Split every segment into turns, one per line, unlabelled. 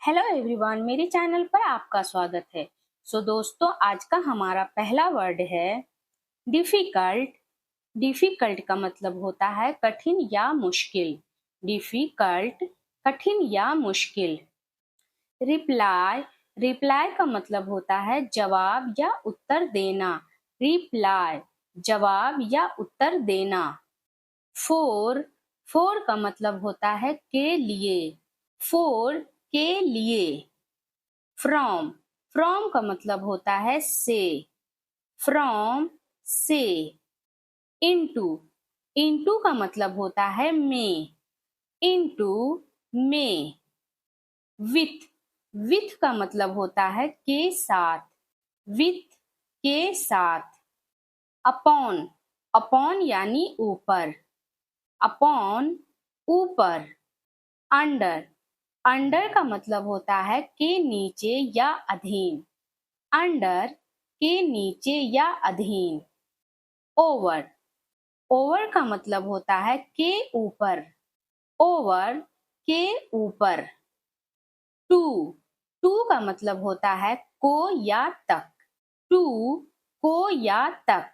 Hello everyone, मेरे channel पर आपका स्वागत है। दोस्तों, आज का हमारा पहला वर्ड है डिफिकल्ट। डिफिकल्ट का मतलब होता है कठिन या मुश्किल। डिफिकल्ट, कठिन या मुश्किल। रिप्लाई, रिप्लाई का मतलब होता है जवाब या उत्तर देना। रिप्लाई, जवाब या उत्तर देना। फोर, फोर का मतलब होता है के लिए। फोर, के लिए। फ्रॉम, फ्रॉम का मतलब होता है से। फ्रॉम, से। इनटू, इनटू का मतलब होता है में। इनटू, में। विथ, विथ का मतलब होता है के साथ। विथ, के साथ। अपॉन, अपॉन यानी ऊपर। अपॉन, ऊपर। अंडर, अंडर का मतलब होता है के नीचे या अधीन। अंडर, के नीचे या अधीन। ओवर, ओवर का मतलब होता है के ऊपर। ओवर, के ऊपर। टू, टू का मतलब होता है को या तक। टू, को या तक।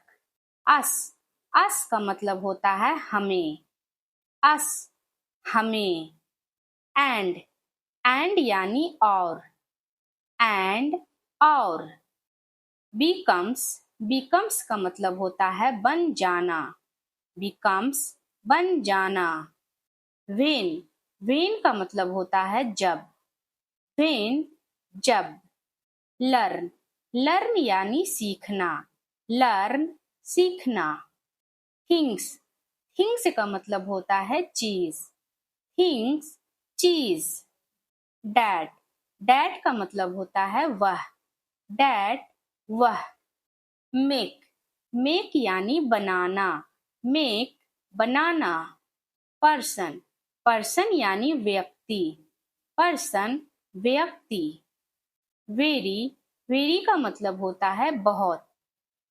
अस, अस का मतलब होता है हमें। अस, हमें। एंड, एंड यानी और। एंड, और। बिकम्स, बिकम्स का मतलब होता है बन जाना। बिकम्स, बन जाना। व्हेन, व्हेन का मतलब होता है जब। व्हेन, जब। लर्न, लर्न यानी सीखना। लर्न, सीखना। थिंग्स, थिंग्स का मतलब होता है चीज। थिंग्स, चीज। डैट, डैट का मतलब होता है वह। डैट, वह। मेक, मेक यानी बनाना। मेक, बनाना। पर्सन, पर्सन यानी व्यक्ति। पर्सन, व्यक्ति। वेरी, वेरी का मतलब होता है बहुत।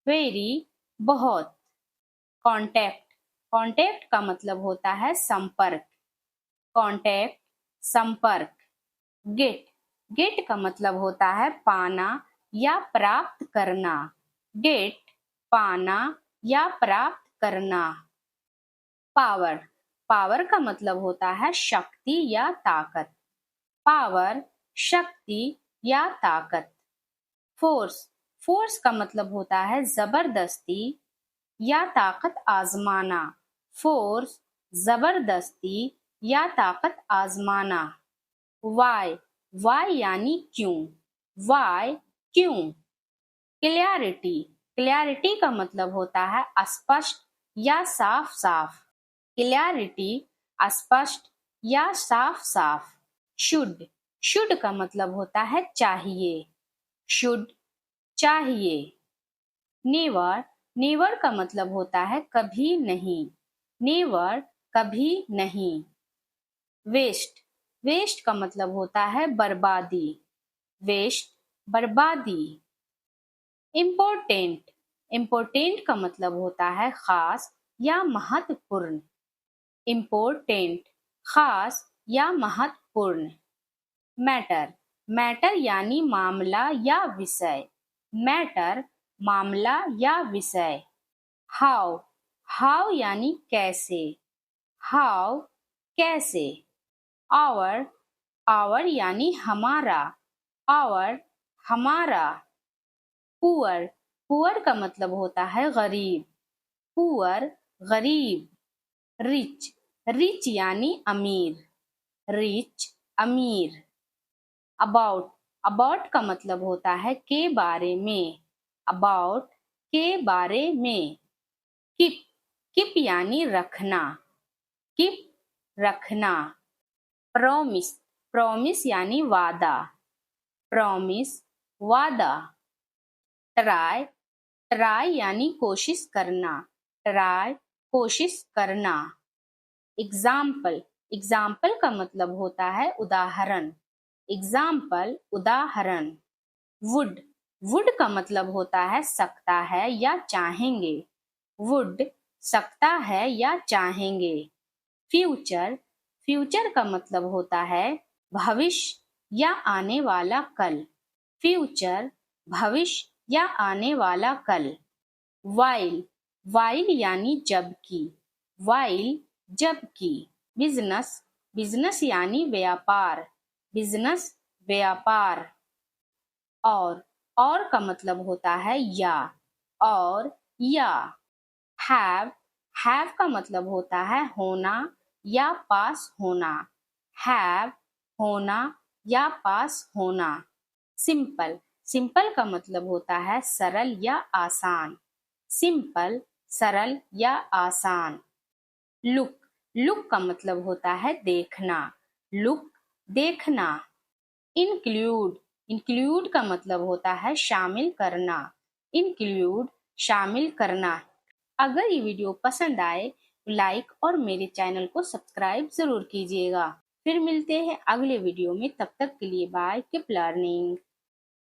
वेरी, बहुत। कांटेक्ट, कांटेक्ट का मतलब होता है संपर्क। कांटेक्ट, संपर्क। गेट, गेट का मतलब होता है पाना या प्राप्त करना। गेट, पाना या प्राप्त करना। पावर, पावर का मतलब होता है शक्ति या ताकत। पावर, शक्ति या ताकत। फोर्स, फोर्स का मतलब होता है जबरदस्ती या ताकत आजमाना। फोर्स, जबरदस्ती या ताकत आजमाना। वाई, वाई यानी क्यों। वाई, क्यों। क्लियरिटी, क्लियरिटी का मतलब होता है स्पष्ट या साफ साफ। क्लियरिटी, स्पष्ट या साफ साफ। शुड, शुड का मतलब होता है चाहिए। शुड, चाहिए। नेवर, नेवर का मतलब होता है कभी नहीं। नेवर, कभी नहीं। वेस्ट, वेस्ट का मतलब होता है बर्बादी। वेस्ट, बर्बादी। इम्पोर्टेंट, इम्पोर्टेंट का मतलब होता है खास या महत्वपूर्ण। इम्पोर्टेंट, खास या महत्वपूर्ण। मैटर, मैटर यानी मामला या विषय। मैटर, मामला या विषय। हाउ, हाउ यानी कैसे। हाउ, कैसे। आवर, आवर यानी हमारा। आवर, हमारा। पुअर, पुअर का मतलब होता है गरीब। पुअर, गरीब। रिच, रिच यानी अमीर। रिच, अमीर। अबाउट, अबाउट का मतलब होता है के बारे में। अबाउट, के बारे में। किप, किप यानी रखना। किप, रखना। प्रॉमिस, प्रॉमिस यानी वादा। प्रॉमिस, वादा। ट्राई, ट्राई यानी कोशिश करना। ट्राई, कोशिश करना। एग्जाम्पल, एग्जाम्पल का मतलब होता है उदाहरण। एग्जाम्पल, उदाहरण। वुड, वुड का मतलब होता है सकता है या चाहेंगे। वुड, सकता है या चाहेंगे। फ्यूचर, फ्यूचर का मतलब होता है भविष्य, या आने वाला कल, फ्यूचर भविष्य या आने वाला कल। वाइल, वाइल यानी जबकि, वाइल जबकि। बिजनेस, बिजनेस यानी व्यापार, बिजनेस व्यापार। और का मतलब होता है या, और या। हैव, हैव का मतलब होता है होना या पास होना, हैव होना या पास होना। सिंपल, सिंपल का मतलब होता है सरल या आसान, सिंपल सरल या आसान। लुक, लुक का मतलब होता है देखना, लुक देखना। इंक्लूड, इंक्लूड का मतलब होता है शामिल करना, इंक्लूड शामिल करना। अगर ये वीडियो पसंद आए तो लाइक और मेरे चैनल को सब्सक्राइब जरूर कीजिएगा। फिर मिलते हैं अगले वीडियो में, तब तक के लिए बाय, कीप लर्निंग।